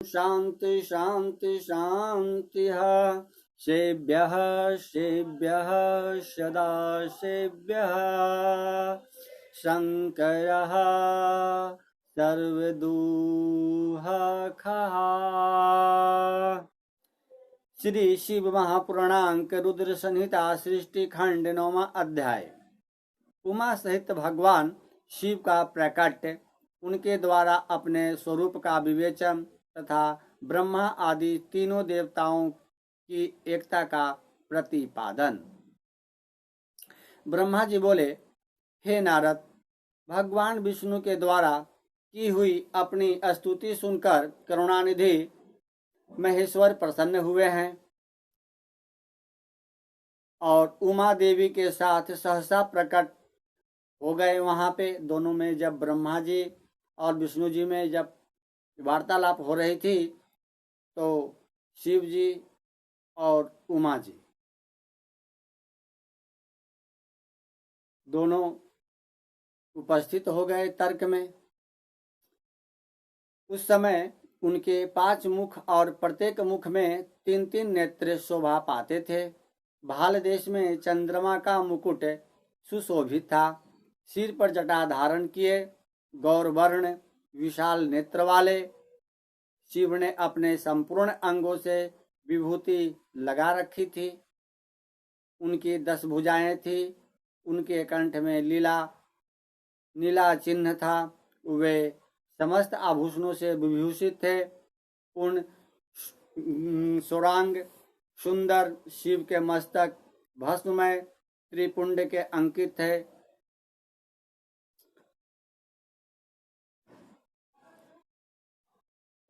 शांति शांति शांतिः सेभ्यः सेभ्यः सदा सेभ्यः शंकरः सर्वदुःखः। श्री शिव महापुराणांक रुद्र संहिता सृष्टि खंड 9वां अध्याय। उमा सहित भगवान शिव का प्रकट, उनके द्वारा अपने स्वरूप का विवेचन तथा ब्रह्मा आदि तीनों देवताओं की एकता का प्रतिपादन। ब्रह्मा जी बोले, हे नारद, भगवान विष्णु के द्वारा की हुई अपनी स्तुति सुनकर करुणानिधि महेश्वर प्रसन्न हुए हैं और उमा देवी के साथ सहसा प्रकट हो गए। वहां पे दोनों में जब ब्रह्मा जी और विष्णु जी में जब वार्तालाप हो रही थी तो शिव जी और उमा जी दोनों उपस्थित हो गए तर्क में। उस समय उनके 5 मुख और प्रत्येक मुख में 3-3 नेत्र शोभा पाते थे। भाल देश में चंद्रमा का मुकुट सुशोभित था। सिर पर जटा धारण किए गौरवर्ण विशाल नेत्र वाले शिव ने अपने संपूर्ण अंगों से विभूति लगा रखी थी। उनकी 10 भुजाएं थी। उनके कंठ में नीला चिन्ह था। वे समस्त आभूषणों से विभूषित थे। उन सुरांग सुंदर शिव के मस्तक भस्ममय त्रिपुंड के अंकित थे।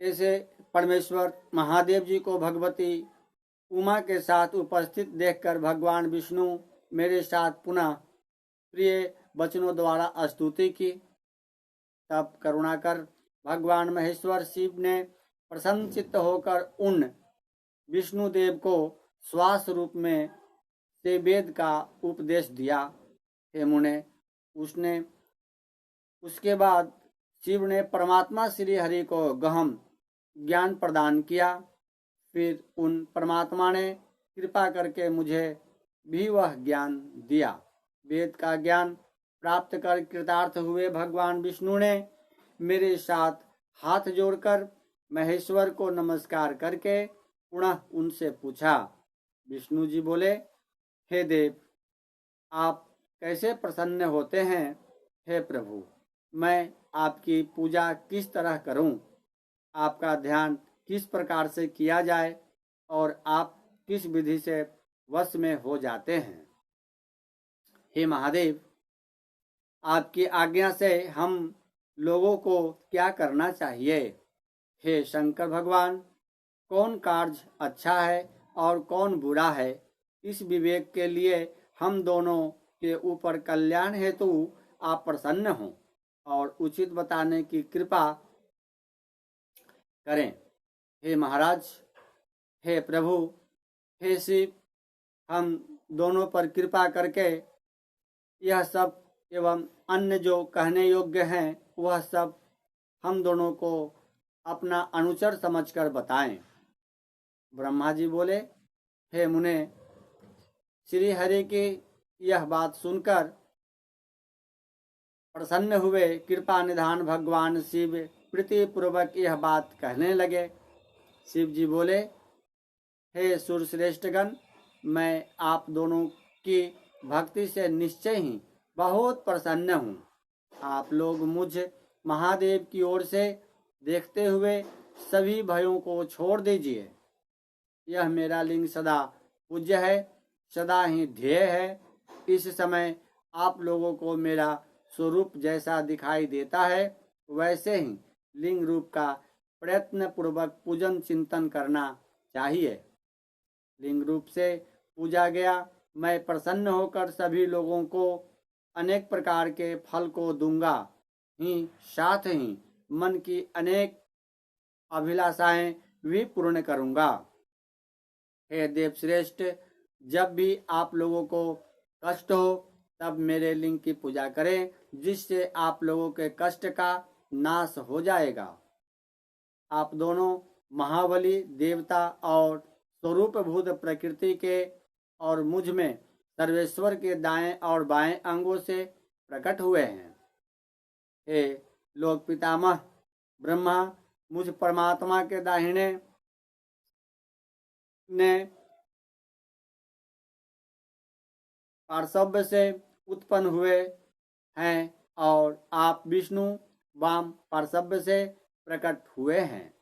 ऐसे परमेश्वर महादेव जी को भगवती उमा के साथ उपस्थित देखकर भगवान विष्णु मेरे साथ पुनः प्रिय वचनों द्वारा स्तुति की। तब करुणाकर भगवान महेश्वर शिव ने प्रसन्नचित्त होकर उन विष्णुदेव को श्वास रूप में से वेद का उपदेश दिया। हे मुने, उसके बाद शिव ने परमात्मा श्री हरि को गहन ज्ञान प्रदान किया। फिर उन परमात्मा ने कृपा करके मुझे भी वह ज्ञान दिया। वेद का ज्ञान प्राप्त कर कृतार्थ हुए भगवान विष्णु ने मेरे साथ हाथ जोड़कर महेश्वर को नमस्कार करके पुनः उनसे पूछा। विष्णु जी बोले, हे देव, आप कैसे प्रसन्न होते हैं? हे प्रभु, मैं आपकी पूजा किस तरह करूं? आपका ध्यान किस प्रकार से किया जाए और आप किस विधि से वश में हो जाते हैं? हे महादेव, आपकी आज्ञा से हम लोगों को क्या करना चाहिए? हे शंकर भगवान, कौन कार्य अच्छा है और कौन बुरा है, इस विवेक के लिए हम दोनों के ऊपर कल्याण हेतु आप प्रसन्न हों और उचित बताने की कृपा करें। हे महाराज, हे प्रभु, हे शिव, हम दोनों पर कृपा करके यह सब एवं अन्य जो कहने योग्य हैं वह सब हम दोनों को अपना अनुचर समझकर बताएं। ब्रह्मा जी बोले, हे मुने, श्री हरि की यह बात सुनकर प्रसन्न हुए। कृपा निधान भगवान शिव प्रीति पूर्वक यह बात कहने लगे। शिव जी बोले, हे सुरश्रेष्ठगण, मैं आप दोनों की भक्ति से निश्चय ही बहुत प्रसन्न हूँ। आप लोग मुझ महादेव की ओर से देखते हुए सभी भयों को छोड़ दीजिए। यह मेरा लिंग सदा पूज्य है, सदा ही ध्येय है। इस समय आप लोगों को मेरा स्वरूप जैसा दिखाई देता है वैसे ही लिंग रूप का प्रयत्न पूर्वक पूजन चिंतन करना चाहिए। लिंग रूप से पूजा गया मैं प्रसन्न होकर सभी लोगों को अनेक प्रकार के फल को दूंगा ही साथ ही मन की अनेक अभिलाषाएं भी पूर्ण करूंगा। हे देवश्रेष्ठ, जब भी आप लोगों को कष्ट हो तब मेरे लिंग की पूजा करें, जिससे आप लोगों के कष्ट का नाश हो जाएगा। आप दोनों महाबली देवता और स्वरूपभूत प्रकृति के और मुझ में सर्वेश्वर के दाएं और बाएं अंगों से प्रकट हुए हैं। हे लोक पितामह ब्रह्मा, मुझ परमात्मा के दाहिने ने पार्श्व से उत्पन्न हुए हैं और आप विष्णु वाम पार्श्व से प्रकट हुए हैं।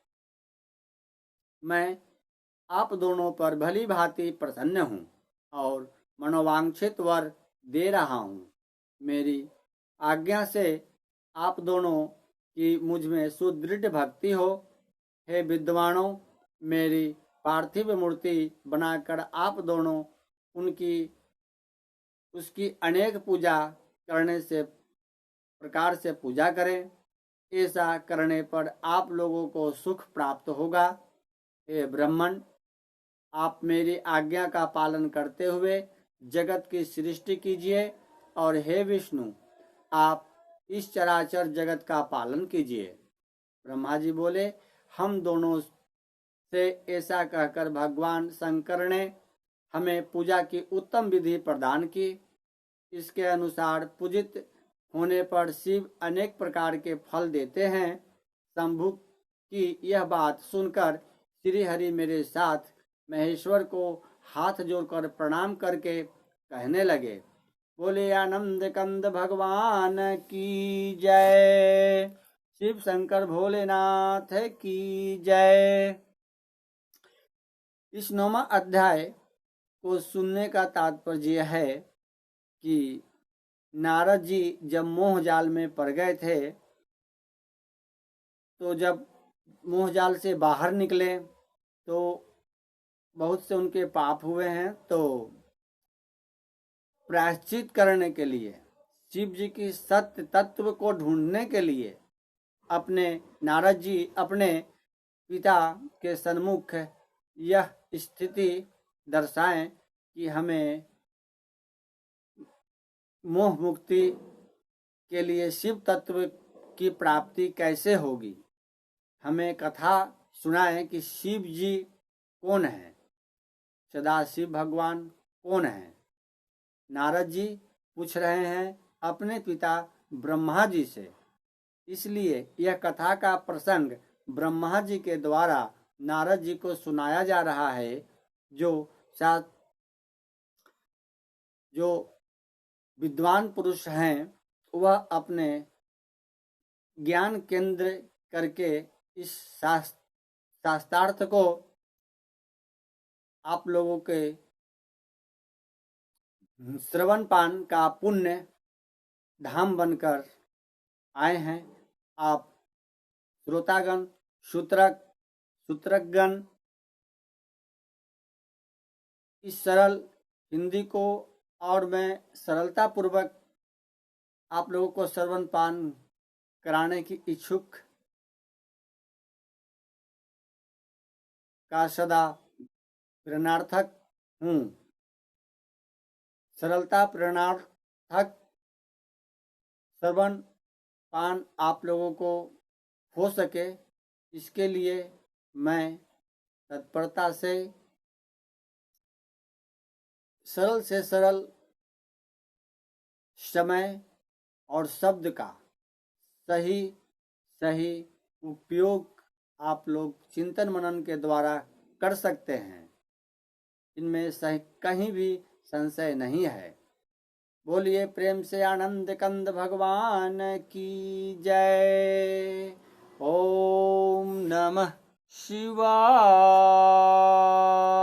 मैं आप दोनों पर भली भांति प्रसन्न हूँ और मनोवांछित वर दे रहा हूँ। मेरी आज्ञा से आप दोनों की मुझ में सुदृढ़ भक्ति हो। हे विद्वानों, मेरी पार्थिव मूर्ति बनाकर आप दोनों उसकी अनेक पूजा करने से प्रकार से पूजा करें। ऐसा करने पर आप लोगों को सुख प्राप्त होगा। हे ब्राह्मण, आप मेरी आज्ञा का पालन करते हुए जगत की सृष्टि कीजिए और हे विष्णु, आप इस चराचर जगत का पालन कीजिए। ब्रह्मा जी बोले, हम दोनों से ऐसा कहकर भगवान शंकर ने हमें पूजा की उत्तम विधि प्रदान की। इसके अनुसार पूजित होने पर शिव अनेक प्रकार के फल देते हैं। शंभु की यह बात सुनकर श्री हरि मेरे साथ महेश्वर को हाथ जोड़कर प्रणाम करके कहने लगे, बोले आनंद कंद भगवान की जय, शिव शंकर भोलेनाथ की जय। इस 9वां अध्याय को सुनने का तात्पर्य है कि नारद जी जब मोह जाल में पड़ गए थे, तो जब मोह जाल से बाहर निकले तो बहुत से उनके पाप हुए हैं। तो प्रायश्चित करने के लिए, शिव जी की सत्य तत्व को ढूंढने के लिए अपने नारद जी अपने पिता के सन्मुख यह स्थिति दर्शाएं कि हमें मोह मुक्ति के लिए शिव तत्व की प्राप्ति कैसे होगी। हमें कथा सुनाएं कि शिव जी कौन है, सदाशिव भगवान कौन है। नारद जी पूछ रहे हैं अपने पिता ब्रह्मा जी से, इसलिए यह कथा का प्रसंग ब्रह्मा जी के द्वारा नारद जी को सुनाया जा रहा है। जो विद्वान पुरुष हैं वह अपने ज्ञान केंद्र करके इस शास्त्रार्थ को आप लोगों के श्रवण पान का पुण्य धाम बनकर आए हैं। आप श्रोतागण, सूत्रगण इस सरल हिंदी को और मैं सरलता पूर्वक आप लोगों को श्रवण पान कराने की इच्छुक का सदा प्रेरणार्थक हूँ। सरलता प्रेरणार्थक श्रवण पान आप लोगों को हो सके, इसके लिए मैं तत्परता से सरल समय और शब्द का सही उपयोग आप लोग चिंतन मनन के द्वारा कर सकते हैं। इनमें सही कहीं भी संशय नहीं है। बोलिए प्रेम से आनंद कंद भगवान की जय। ओम नमः शिवाय।